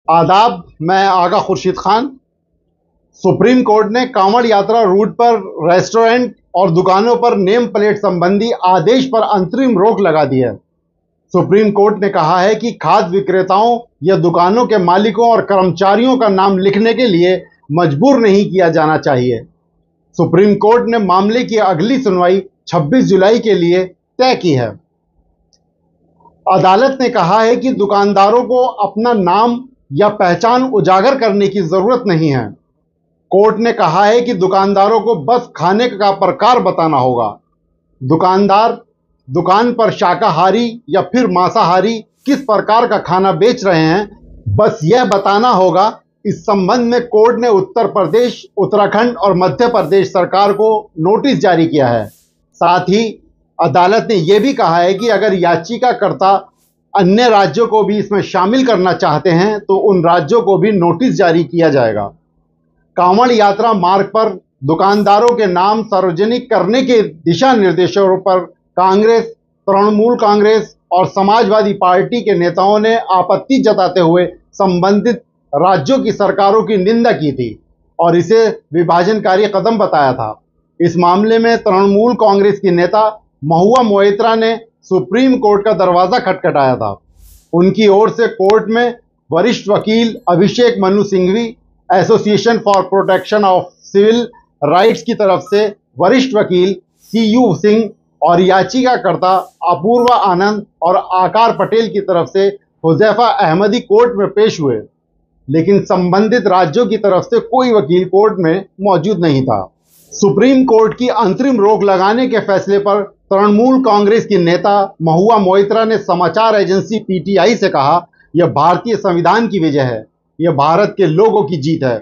आदाब, मैं आगा Khurshid Khan. Supreme court ने कांवड़ यात्रा रूट पर रेस्टोरेंट और दुकानों पर नेम प्लेट संबंधी आदेश पर अंतरिम रोक लगा दी है। सुप्रीम कोर्ट ने कहा है कि खाद्य विक्रेताओं या दुकानों के मालिकों और कर्मचारियों का नाम लिखने के लिए मजबूर नहीं किया जाना चाहिए। सुप्रीम कोर्ट ने मामले की अगली सुनवाई 26 जुलाई के लिए तय की है। अदालत ने कहा है कि दुकानदारों को अपना नाम या पहचान उजागर करने की जरूरत नहीं है। कोर्ट ने कहा है कि दुकानदारों को बस खाने का प्रकार बताना होगा। दुकानदार दुकान पर शाकाहारी या फिर मांसाहारी किस प्रकार का खाना बेच रहे हैं, बस यह बताना होगा। इस संबंध में कोर्ट ने उत्तर प्रदेश, उत्तराखंड और मध्य प्रदेश सरकार को नोटिस जारी किया है। साथ ही अदालत ने यह भी कहा है कि अगर याचिकाकर्ता अन्य राज्यों को भी इसमें शामिल करना चाहते हैं तो उन राज्यों को भी नोटिस जारी किया जाएगा। कांवड़ यात्रा मार्ग पर दुकानदारों के नाम सार्वजनिक करने के दिशा निर्देशों पर कांग्रेस, तृणमूल कांग्रेस और समाजवादी पार्टी के नेताओं ने आपत्ति जताते हुए संबंधित राज्यों की सरकारों की निंदा की थी और इसे विभाजनकारी कदम बताया था। इस मामले में तृणमूल कांग्रेस की नेता महुआ मोइत्रा ने सुप्रीम कोर्ट का दरवाजा खटखटाया था। उनकी ओर से कोर्ट में वरिष्ठ वकील Abhishek Manu Singhvi, association for protection of civil rights की तरफ से वरिष्ठ वकील CU सिंह और याचिकाकर्ता अपूर्वा आनंद और आकार पटेल की तरफ से हुजैफा अहमदी कोर्ट में पेश हुए, लेकिन संबंधित राज्यों की तरफ से कोई वकील कोर्ट में मौजूद नहीं था। सुप्रीम कोर्ट की अंतरिम रोक लगाने के फैसले पर तृणमूल कांग्रेस की नेता महुआ मोइत्रा ने समाचार एजेंसी PTI से कहा, यह भारतीय संविधान की विजय है, यह भारत के लोगों की जीत है।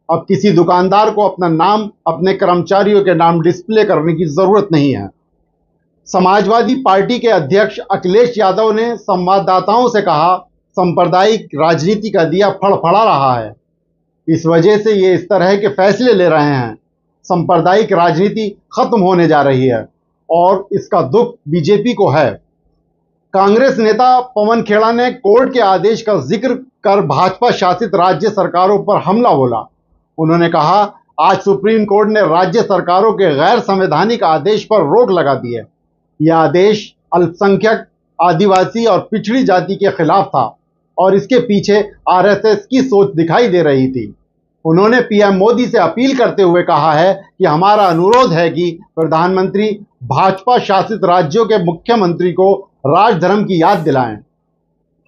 अब किसी दुकानदार को अपना नाम, अपने कर्मचारियों के नाम डिस्प्ले करने की जरूरत नहीं है। समाजवादी पार्टी के अध्यक्ष अखिलेश यादव ने संवाददाताओं से कहा, सांप्रदायिक राजनीति का दिया फड़फड़ा रहा है, इस वजह से ये इस तरह के फैसले ले रहे हैं। सांप्रदायिक राजनीति खत्म होने जा रही है और इसका दुख बीजेपी को है। कांग्रेस नेता पवन खेड़ा ने कोर्ट के आदेश का जिक्र कर भाजपा शासित राज्य सरकारों पर हमला बोला। उन्होंने कहा, आज सुप्रीम कोर्ट ने राज्य सरकारों के गैर संवैधानिक आदेश पर रोक लगा दी है। यह आदेश अल्पसंख्यक, आदिवासी और पिछड़ी जाति के खिलाफ था और इसके पीछे RSS की सोच दिखाई दे रही थी। उन्होंने PM मोदी से अपील करते हुए कहा है कि हमारा अनुरोध है कि प्रधानमंत्री भाजपा शासित राज्यों के मुख्यमंत्री को राजधर्म की याद दिलाएं।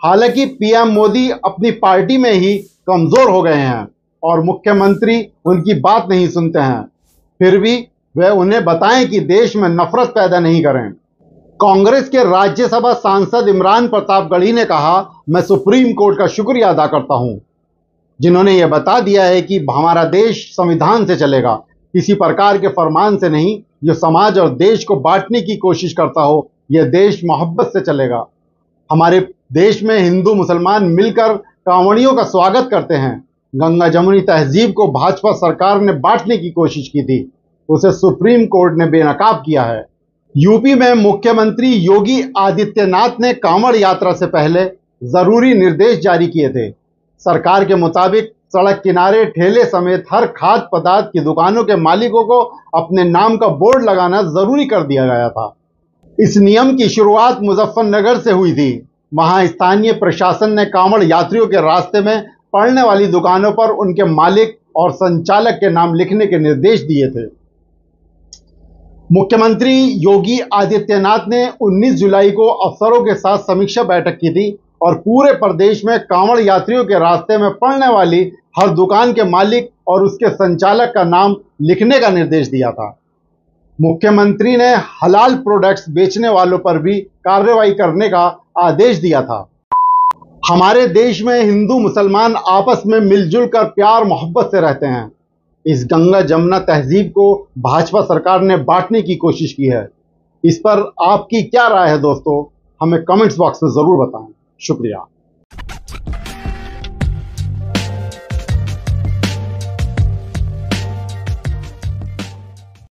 हालांकि PM मोदी अपनी पार्टी में ही कमजोर हो गए हैं और मुख्यमंत्री उनकी बात नहीं सुनते हैं, फिर भी वे उन्हें बताएं कि देश में नफरत पैदा नहीं करें। कांग्रेस के राज्यसभा सांसद इमरान प्रताप गढ़ी ने कहा, मैं सुप्रीम कोर्ट का शुक्रिया अदा करता हूं, जिन्होंने यह बता दिया है कि हमारा देश संविधान से चलेगा, किसी प्रकार के फरमान से नहीं। जो समाज और देश को बांटने की कोशिश करता हो, यह देश मोहब्बत से चलेगा। हमारे देश में हिंदू मुसलमान मिलकर कांवड़ियों का स्वागत करते हैं। गंगा जमुनी तहजीब को भाजपा सरकार ने बांटने की कोशिश की थी, उसे सुप्रीम कोर्ट ने बेनकाब किया है। यूपी में मुख्यमंत्री योगी आदित्यनाथ ने कांवड़ यात्रा से पहले जरूरी निर्देश जारी किए थे। सरकार के मुताबिक सड़क किनारे ठेले समेत हर खाद्य पदार्थ की दुकानों के मालिकों को अपने नाम का बोर्ड लगाना जरूरी कर दिया गया था। इस नियम की शुरुआत मुजफ्फरनगर से हुई थी। वहां स्थानीय प्रशासन ने कांवड़ यात्रियों के रास्ते में पड़ने वाली दुकानों पर उनके मालिक और संचालक के नाम लिखने के निर्देश दिए थे। मुख्यमंत्री योगी आदित्यनाथ ने 19 जुलाई को अफसरों के साथ समीक्षा बैठक की थी और पूरे प्रदेश में कांवड़ यात्रियों के रास्ते में पड़ने वाली हर दुकान के मालिक और उसके संचालक का नाम लिखने का निर्देश दिया था। मुख्यमंत्री ने हलाल प्रोडक्ट्स बेचने वालों पर भी कार्रवाई करने का आदेश दिया था। हमारे देश में हिंदू मुसलमान आपस में मिलजुल कर प्यार मोहब्बत से रहते हैं। इस गंगा जमुना तहजीब को भाजपा सरकार ने बांटने की कोशिश की है। इस पर आपकी क्या राय है दोस्तों? हमें कमेंट्स बॉक्स में जरूर बताएं। शुक्रिया।